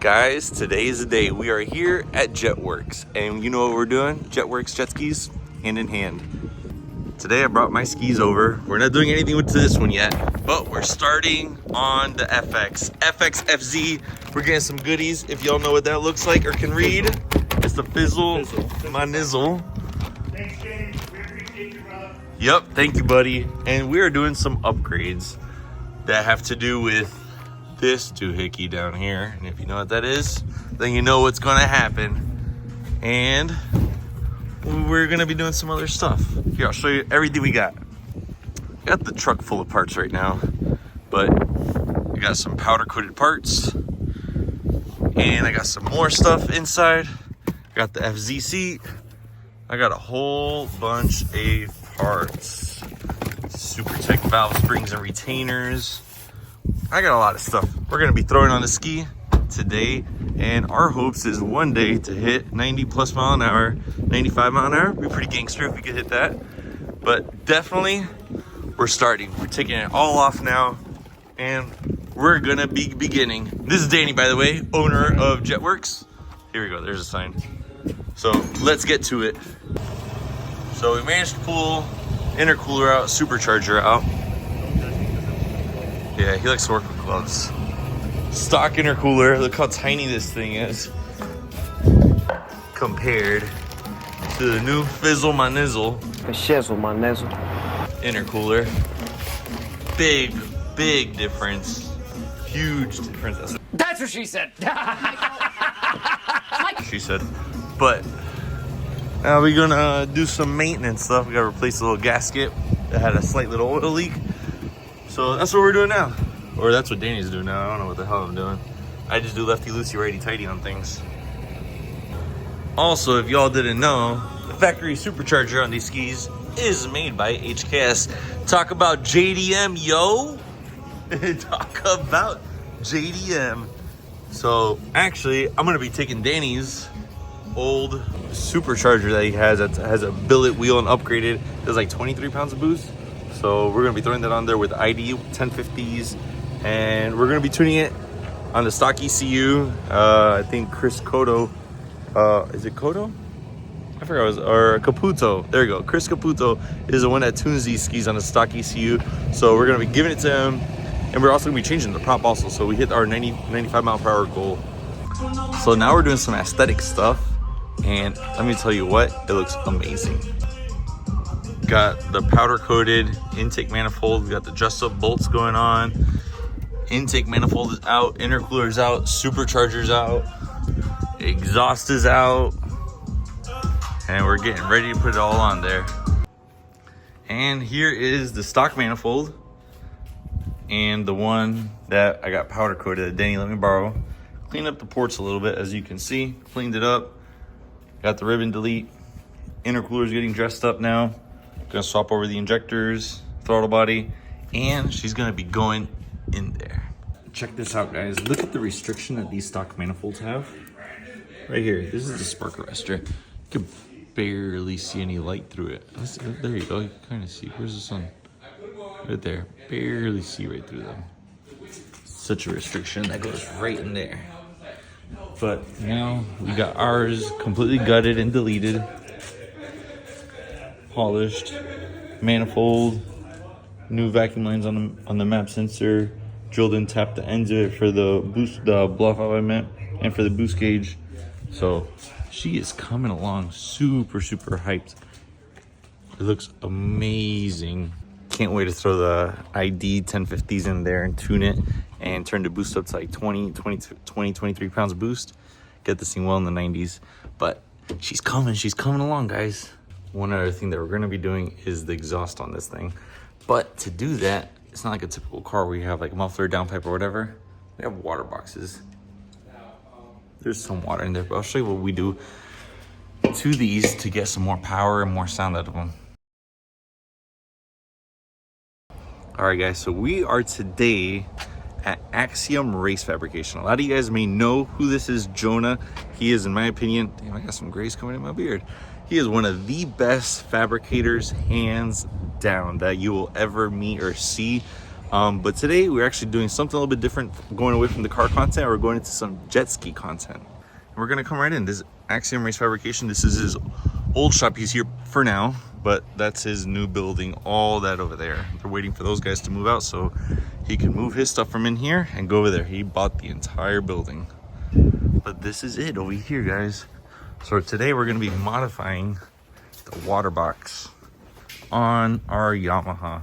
guys? Today's the day. We are here at Jetworks, and you know what we're doing? Jetworks jet skis, hand in hand. Today I brought my skis over. We're not doing anything with this one yet, but we're starting on the FZ. We're getting some goodies. If y'all know what that looks like or can read, it's the Fizzle my nizzle. Thanks, James. We appreciate you, brother. Yep, thank you, buddy. And we are doing some upgrades that have to do with this doohickey down here. And if you know what that is, then you know what's gonna happen. And we're gonna be doing some other stuff. Here, I'll show you everything we got. Got the truck full of parts right now, but I got some powder coated parts, and I got some more stuff inside. Got the FZ seat. I got a whole bunch of parts. Super Tech valve springs and retainers. I got a lot of stuff we're gonna be throwing on the ski today, and our hopes is one day to hit 90+ mile an hour, 95 mile an hour. Be pretty gangster if we could hit that. But definitely, we're starting. We're taking it all off now, and we're gonna be beginning. This is Danny, by the way, owner of Jetworks. Here we go, there's a sign. So let's get to it. So we managed to pull intercooler out, supercharger out. Yeah, he likes to work with gloves. Stock intercooler, look how tiny this thing is compared to the new Fizzle my nizzle. Shizzle my nizzle. Intercooler. Big difference. Huge difference. That's what she said. She said. But now we're gonna do some maintenance stuff. We gotta replace a little gasket that had a slight little oil leak. So that's what we're doing now. Or that's what Danny's doing now. I don't know what the hell I'm doing. I just do lefty-loosey, righty-tighty on things. Also, if y'all didn't know, the factory supercharger on these skis is made by HKS. Talk about JDM, yo! Talk about JDM. So, actually, I'm gonna be taking Danny's old supercharger that he has that has a billet wheel and upgraded. Does like 23 pounds of boost. So we're gonna be throwing that on there with ID 1050s, and we're gonna be tuning it on the stock ECU. I think Chris Cotto, is it Cotto? I forgot it was, or Caputo. There you go. Chris Caputo is the one that tunes these skis on the stock ECU. So we're gonna be giving it to him, and we're also gonna be changing the prop also. So we hit our 95 mile per hour goal. So now we're doing some aesthetic stuff, and let me tell you what, it looks amazing. Got the powder coated intake manifold. We got the dressed up bolts going on. Intake manifold is out, intercooler is out, supercharger's out, exhaust is out, and we're getting ready to put it all on there. And here is the stock manifold, and the one that I got powder coated that Danny let me borrow. Cleaned up the ports a little bit, as you can see. Cleaned it up. Got the ribbon delete. Intercooler's getting dressed up now. Gonna swap over the injectors, throttle body, and she's gonna be going in there. Check this out, guys. Look at the restriction that these stock manifolds have. Right here, this is the spark arrestor. You can barely see any light through it. There you go, you can kind of see. Where's the sun? Right there, barely see right through them. Such a restriction that goes right in there. But now we got ours completely gutted and deleted. Polished, manifold, new vacuum lines on the map sensor, drilled and tapped the ends of it for the boost, the blow off I meant, and for the boost gauge. So she is coming along super hyped. It looks amazing. Can't wait to throw the ID 1050s in there and tune it and turn the boost up to like 23 pounds of boost. Get this thing well in the 90s. But she's coming along, guys. One other thing that we're gonna be doing is the exhaust on this thing. But to do that, it's not like a typical car where you have like muffler, downpipe, or whatever. We have water boxes. There's some water in there, but I'll show you what we do to these to get some more power and more sound out of them. All right, guys, so we are today at Axiom Race Fabrication. A lot of you guys may know who this is, Jonah. He is, in my opinion, damn, I got some grays coming in my beard. He is one of the best fabricators, hands down, that you will ever meet or see. But today we're actually doing something a little bit different, going away from the car content. We're going into some jet ski content. We're gonna come right in. This is Axiom Race Fabrication. This is his old shop. He's here for now, but that's his new building, all that over there. They're waiting for those guys to move out so he can move his stuff from in here and go over there. He bought the entire building. But this is it over here, guys. So today we're gonna be modifying the water box on our Yamaha.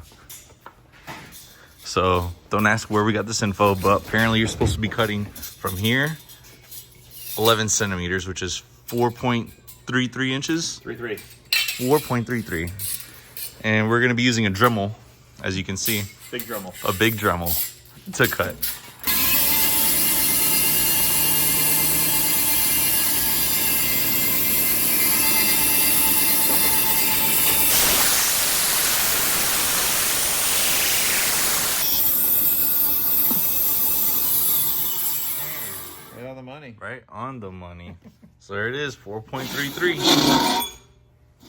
So don't ask where we got this info, but apparently you're supposed to be cutting from here 11 centimeters, which is 4.33 inches. 4.33. And we're gonna be using a Dremel, as you can see. Big Dremel. A big Dremel to cut. Right on the money. Right on the money. So there it is, 4.33.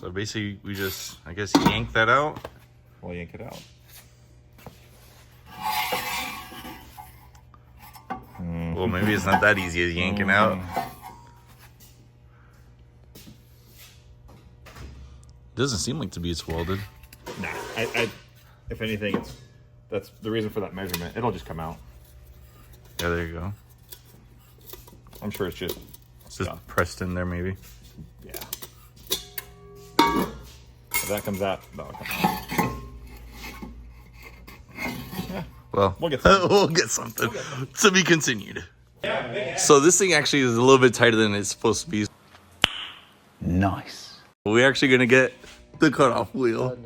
So basically we just, I guess, yank that out. We'll yank it out. Well, maybe it's not that easy as yanking out. Doesn't seem like to be it's welded. Nah, if anything, that's the reason for that measurement. It'll just come out. Yeah, there you go. I'm sure it's just Just pressed in there, maybe. yeah. If that comes out, that'll come out. Yeah. Well, We'll get something. we'll get something to be continued. So this thing actually is a little bit tighter than it's supposed to be. Nice. We're actually gonna get the cutoff wheel.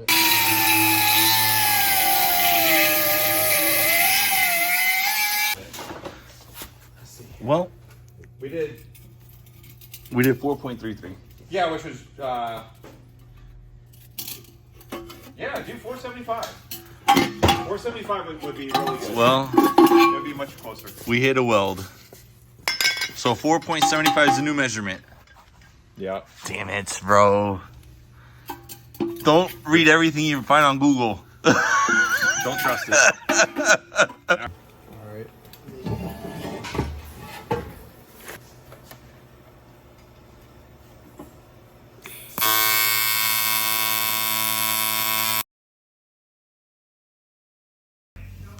Well, We did. we did 4.33. Yeah, which was yeah, do 475. 475 would be really good. Well, It would be much closer. we hit a weld. So 4.75 is the new measurement. Yeah. Damn it, bro. Don't read everything you find on Google. Don't trust it. All right.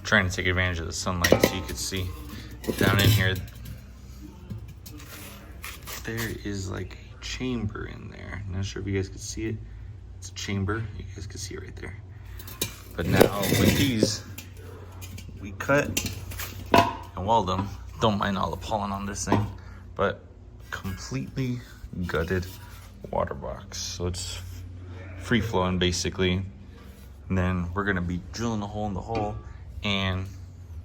Trying to take advantage of the sunlight so you could see down in here. There is like a chamber in there. Not sure if you guys can see it. It's a chamber. You guys can see it right there. But now with these, we cut and weld them. Don't mind all the pollen on this thing, but completely gutted water box. So it's free flowing basically. And then we're gonna be drilling a hole in the hole and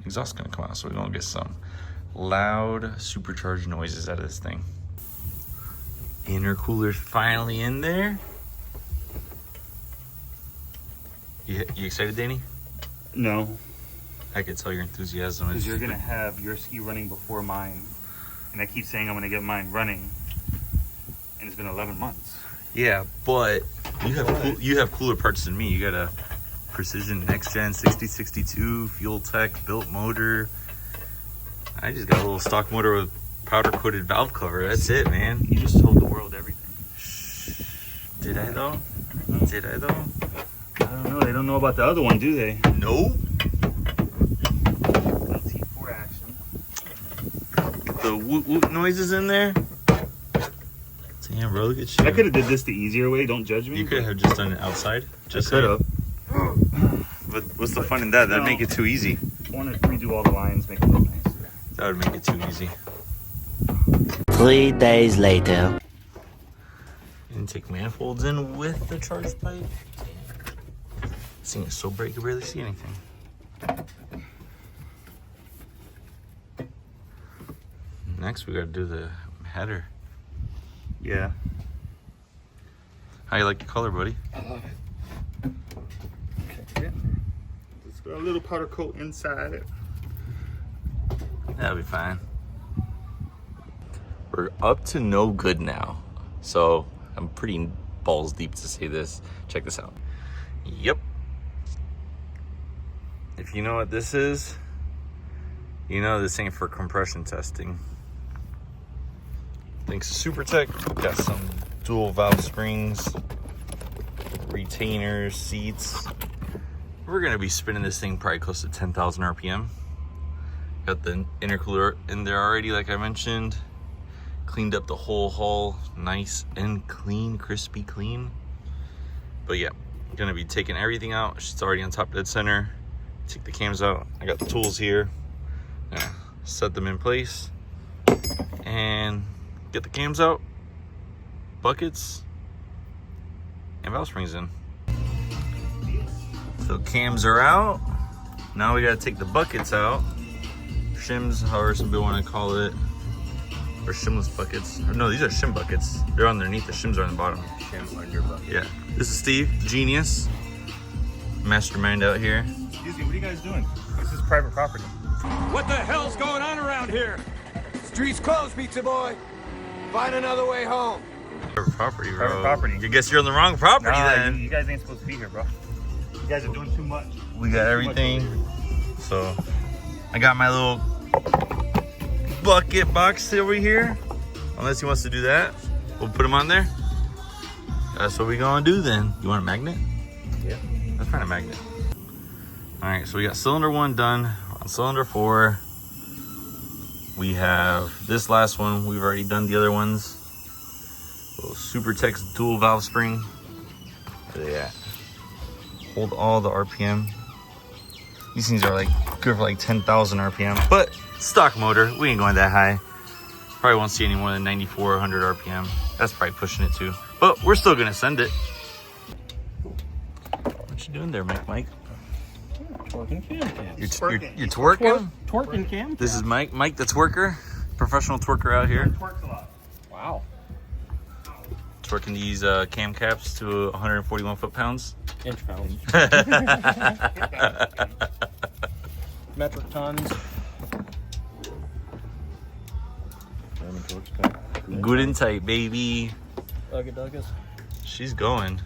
exhaust gonna come out. So we're gonna get some loud supercharged noises out of this thing. Intercooler's finally in there. You excited, Danny? No, I could tell your enthusiasm. because you're gonna have your ski running before mine, and I keep saying I'm gonna get mine running, and it's been 11 months. Yeah, but you have cooler parts than me. You got a Precision Next Gen 6062 Fuel Tech built motor. I just got a little stock motor with powder coated valve cover. That's it, man. You just told the world everything. Did I though? Did I though? I don't know. They don't know about the other one, do they? No. T4 action. The woot woot noises in there. Damn, bro, look at you. I could have did this the easier way. Don't judge me. You could have just done it outside. Just could have. But what's the fun in that? That'd make it too easy. I want to redo all the lines, make it look nicer. That would make it too easy. 3 days later. Intake manifolds in with the charge pipe. This thing is so bright you can barely see anything. Next we gotta do the header. Yeah. How you like the color, buddy? Okay. Just got a little powder coat inside it. That'll be fine. We're up to no good now. So I'm pretty balls deep to say this. Check this out. Yep. It If you know what this is, you know this ain't for compression testing. Thanks to SuperTech, got some dual valve springs, retainers, seats. We're gonna be spinning this thing probably close to 10,000 RPM. Got the intercooler in there already, like I mentioned. Cleaned up the whole hull, nice and clean, crispy clean. But yeah, gonna be taking everything out. It's already on top dead center. Take the cams out. I got the tools here. Yeah, set them in place and get the cams out, buckets, and valve springs in. So cams are out. Now we gotta take the buckets out. Shims, however some people want to call it, or shimless buckets. No, these are shim buckets. They're underneath. The shims are on the bottom. Shim under bucket. Yeah. This is Steve, genius, mastermind out here. Excuse me, what are you guys doing? This is private property. What the hell's going on around here? Street's closed, pizza boy. Find another way home. Private property, bro. Private property. I guess you're on the wrong property then. You guys ain't supposed to be here, bro. You guys are doing too much. We got everything. So I got my little bucket box over here. Unless he wants to do that, we'll put them on there. That's what we gonna do then. You want a magnet? Yeah. Let's find a magnet. All right, so we got cylinder 1 done. On cylinder 4, we have this last one. We've already done the other ones. Little SuperTech dual valve spring. Yeah. Hold all the RPM. These things are like good for like 10,000 RPM, but stock motor, we ain't going that high. Probably won't see any more than 9,400 RPM. That's probably pushing it too, but we're still gonna send it. What you doing there, Mike? Twerking cam cam. You're twerking? Twerking cam. This is Mike. Mike, the twerker. Professional twerker out here. Twerks a lot. Wow. Twerking these cam caps to 141 foot-pounds. Inch pounds. Metric tons. Good and tight, baby. Ugga She's going.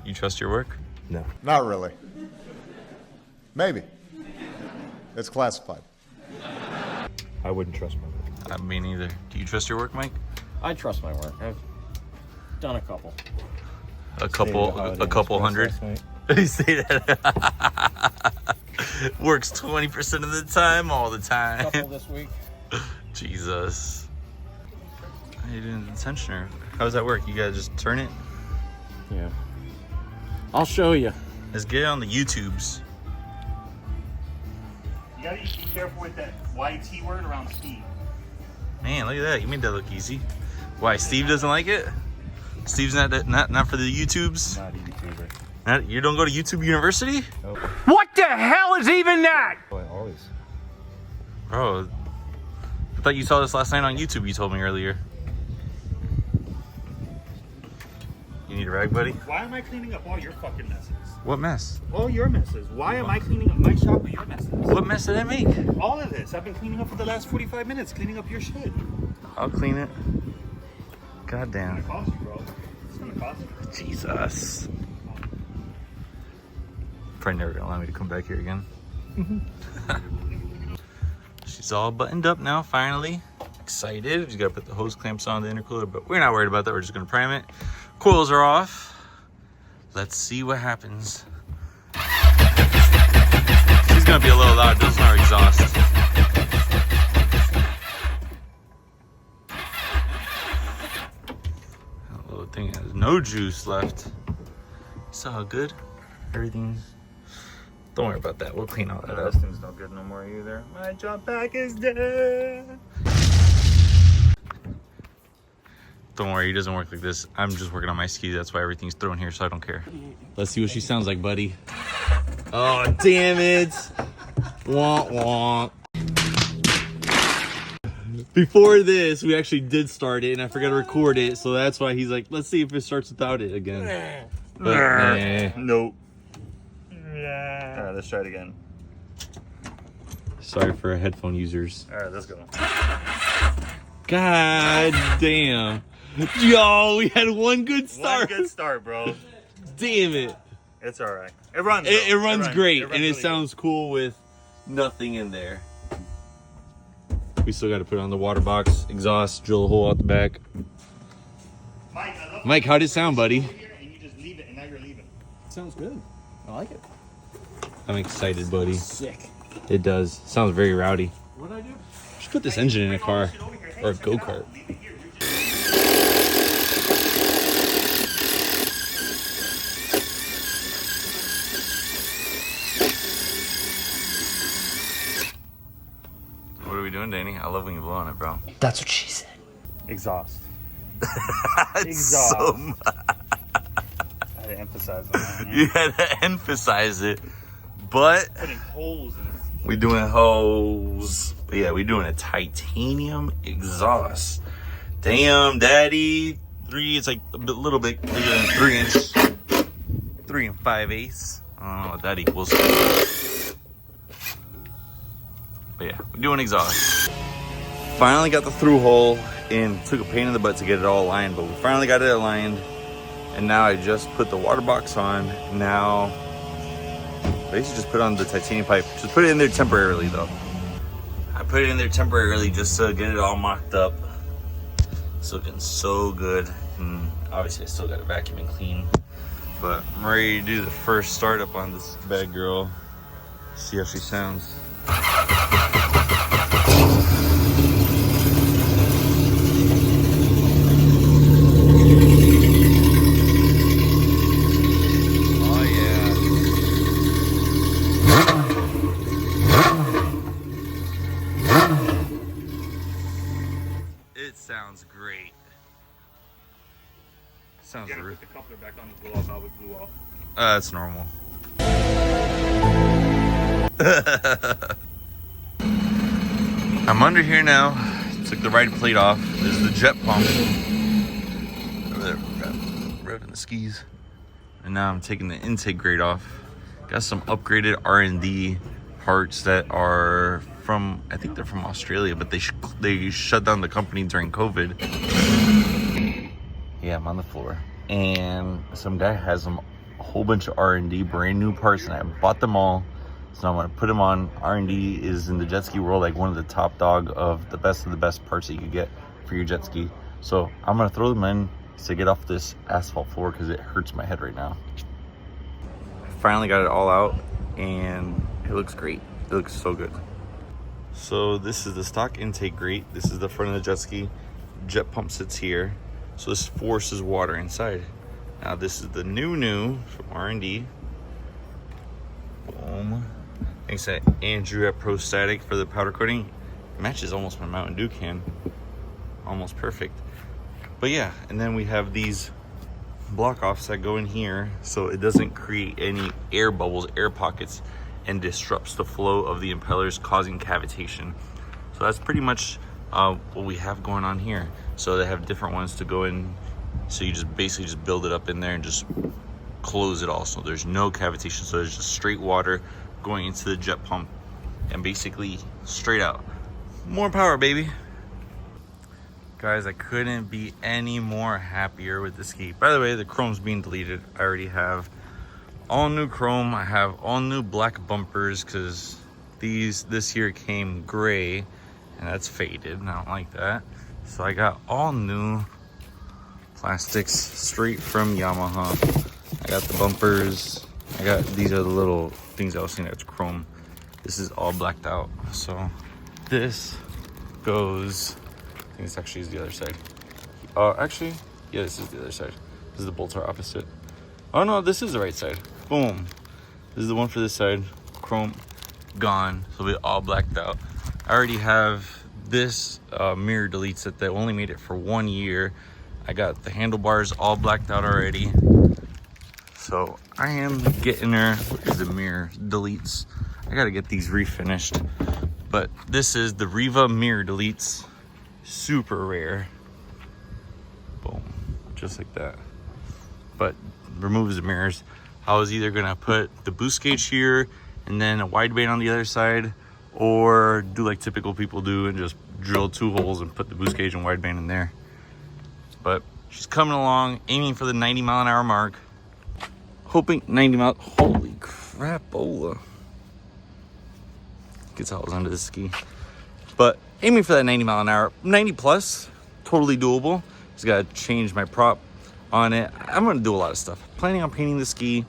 You trust your work? No. Not really. Maybe. It's classified. I wouldn't trust my work. Me neither. Do you trust your work, Mike? I trust my work. I've done a couple. A couple hundred. You say that. Works 20% of the time, all the time. Couple this week. Jesus. You didn't tensioner. How does that work? You gotta just turn it? Yeah. I'll show you. Let's get it on the YouTubes. You gotta be careful with that YT word around Steve. Man, look at that. You made that look easy. Why, Steve doesn't like it? Steve's not for the YouTubes? Not a YouTuber. You don't go to YouTube University? What the hell is even that? Oh, always. Bro, I thought you saw this last night on YouTube, you told me earlier. You need a rag, buddy? Why am I cleaning up all your fucking messes? What mess? All your messes. Why am I cleaning up my shop with your messes? What mess did I make? All of this. I've been cleaning up for the last 45 minutes, cleaning up your shit. I'll clean it. God damn. It's gonna cost you, bro. It's gonna cost you. Jesus. Probably never gonna allow me to come back here again. She's all buttoned up now, finally. Excited. Just gotta put the hose clamps on the intercooler, but we're not worried about that. We're just gonna prime it. Coils are off. Let's see what happens. She's gonna be a little loud. Doesn't our exhaust. That little thing has no juice left. It's all good. Everything's. Don't worry about that. We'll clean all that up. This thing's no good no more either. My jump pack is dead. Don't worry, it doesn't work like this. I'm just working on my skis. That's why everything's thrown here, so I don't care. Let's see what she sounds like, buddy. Oh, damn it. Womp womp. Before this, we actually did start it, and I forgot to record it, so that's why he's like, let's see if it starts without it again. But, Nope. Yeah. Alright, let's try it again. sorry for headphone users. Alright, let's go. God damn. Yo, we had one good start. One good start, bro. Damn it. It's all right. It runs. It though. runs great, runs and it really sounds cool with nothing in there. We still got to put on the water box, exhaust, drill a hole out the back. good. Mike, I love Mike, how'd it sound, buddy? over here and you just leave it, and now you're leaving. Sounds good. I like it. I'm excited, buddy. Sick. It does. Sounds very rowdy. What'd I do? Just put this engine in a car or a go-kart. Leave it here. You're just... What are we doing, Danny? I love when you blow on it, bro. That's what she said. Exhaust. Exhaust. So much. I had to emphasize on that. You had to emphasize it, but Putting holes in it. we doing hose. But yeah, we doing a titanium exhaust. Damn, daddy. It's like a little bit bigger than 3 inch. 3 5/8. I don't know what that equals. But yeah, we're doing exhaust. Finally got the through hole and took a pain in the butt to get it all aligned, but we finally got it aligned. And now I just put the water box on. Now, basically just put on the titanium pipe. Just put it in there temporarily though. I put it in there temporarily just to get it all mocked up. It's looking so good. And obviously I still got to vacuum and clean. But I'm ready to do the first startup on this bad girl. See how she sounds. It sounds great. Sounds You gotta real. put the coupler back on the blow off valve. It blew off. That's normal. I'm under here now. Took the right plate off. This is the jet pump. Over there, revving the skis. And now I'm taking the intake grate off. Got some upgraded R&D parts that are from, I think they're from Australia, but they shut down the company during COVID. Yeah, I'm on the floor. And some guy has a whole bunch of R&D, brand new parts, and I bought them all. So I'm gonna put them on. R&D is in the jet ski world like one of the top dog of the best parts that you could get for your jet ski. So I'm gonna throw them in to get off this asphalt floor because it hurts my head right now. Finally got it all out and it looks great. It looks so good. So this is the stock intake grate. This is the front of the jet ski. Jet pump sits here. So this forces water inside. Now this is the new from R&D. Boom. Thanks to Andrew at Pro Static for the powder coating. Matches almost my Mountain Dew can. Almost perfect. But yeah, and then we have these block offs that go in here so it doesn't create any air bubbles, air pockets, and disrupts the flow of the impellers, causing cavitation. So that's pretty much what we have going on here. So they have different ones to go in. So you just basically just build it up in there and just close it all. So there's no cavitation. So there's just straight water going into the jet pump and basically straight out. More power, baby. Guys, I couldn't be any more happier with the ski. By the way, the chrome's being deleted. I already have all new chrome. I have all new black bumpers because this year came gray and that's faded and I don't like that. So I got all new plastics straight from Yamaha. I got the bumpers. These are the little things I was saying that's chrome. This is all blacked out. So this goes, I think this actually is the other side. Actually, yeah, this is the other side. This is the bolts are opposite. Oh no, this is the right side. Boom. This is the one for this side. Chrome gone. So we all blacked out. I already have this mirror deletes that they only made it for 1 year. I got the handlebars all blacked out already. So I am getting there. Where's the mirror deletes? I gotta get these refinished. But this is the Riva mirror deletes. Super rare. Boom. Just like that. But removes the mirrors. I was either gonna put the boost gauge here and then a wideband on the other side, or do like typical people do and just drill 2 holes and put the boost gauge and wideband in there. But she's coming along, aiming for the 90 mile an hour mark. hoping 90 miles. Holy crapola. Gets how I was under the ski. But aiming for that 90 mile an hour. 90 plus, totally doable. Just gotta change my prop on it. I'm gonna do a lot of stuff. Planning on painting the ski.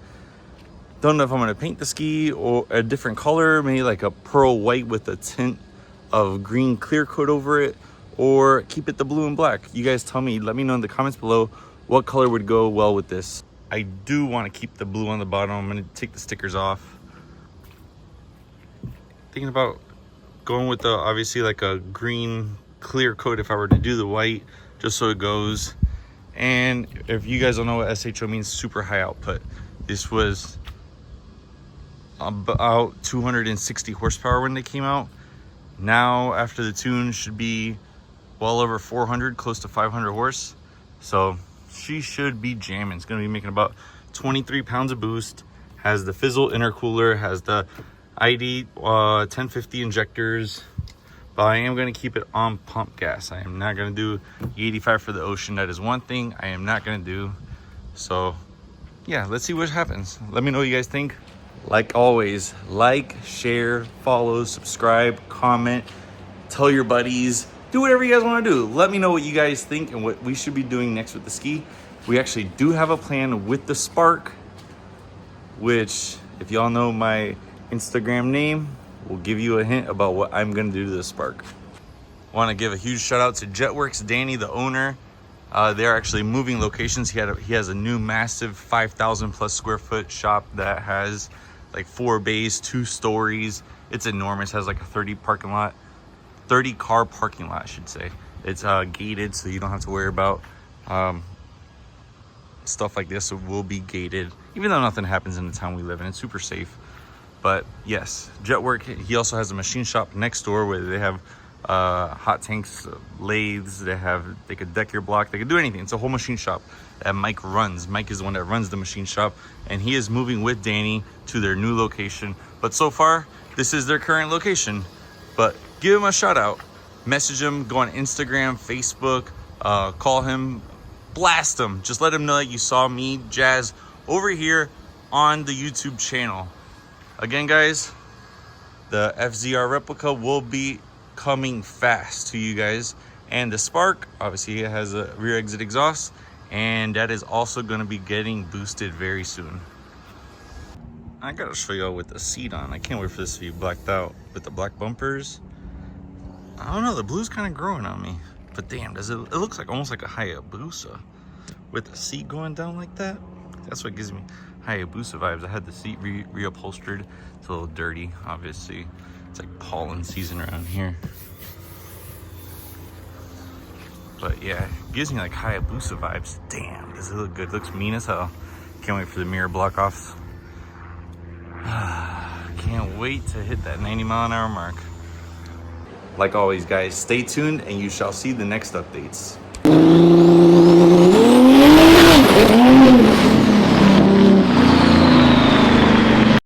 Don't know if I'm gonna paint the ski or a different color, maybe like a pearl white with a tint of green clear coat over it, or keep it the blue and black. You guys tell me, let me know in the comments below what color would go well with this. I do want to keep the blue on the bottom. I'm gonna take the stickers off. Thinking about going with the, obviously like a green clear coat if I were to do the white, just so it goes. And if you guys don't know what SHO means, super high output. This was about 260 horsepower when they came out. Now after the tune should be well over 400, close to 500 horse. So she should be jamming. It's gonna be making about 23 pounds of boost. Has the Fizzle intercooler, has the ID 1050 injectors. But I am gonna keep it on pump gas. I am not gonna do 85 for the ocean. That is one thing I am not gonna do. So yeah, let's see what happens. Let me know what you guys think. Like always, like, share, follow, subscribe, comment, tell your buddies, do whatever you guys want to do. Let me know what you guys think and what we should be doing next with the ski. We actually do have a plan with the Spark, which if y'all know my Instagram name, will give you a hint about what I'm going to do to the Spark. I want to give a huge shout out to Jetworks, Danny, the owner. They're actually moving locations. He has a new massive 5,000 plus square foot shop that has like 4 bays, 2 stories. It's enormous. Has like a 30 car parking lot, I should say. It's gated, so you don't have to worry about stuff like this. It will be gated, even though nothing happens in the town we live in. It's super safe. But yes, Jetwork. He also has a machine shop next door where they have hot tanks, lathes. They could deck your block. They could do anything. It's a whole machine shop that Mike runs. Mike is the one that runs the machine shop, and he is moving with Danny to their new location. But so far, this is their current location. But give him a shout out, message him, go on Instagram, Facebook, call him, blast him. Just let him know that you saw me, Jazz, over here on the YouTube channel. Again, guys, the FZR replica will be coming fast to you guys. And the Spark, obviously it has a rear exit exhaust, and that is also going to be getting boosted very soon. I gotta show y'all with the seat on. I can't wait for this to be blacked out with the black bumpers. I don't know, the blue's kind of growing on me, but damn, does it looks like almost like a Hayabusa with the seat going down like that. That's what gives me Hayabusa vibes. I had the seat reupholstered. It's a little dirty, obviously. It's like pollen season around here. But yeah, it gives me like Hayabusa vibes. Damn, does it look good? It looks mean as hell. Can't wait for the mirror block offs. Can't wait to hit that 90 mile an hour mark. Like always, guys, stay tuned and you shall see the next updates.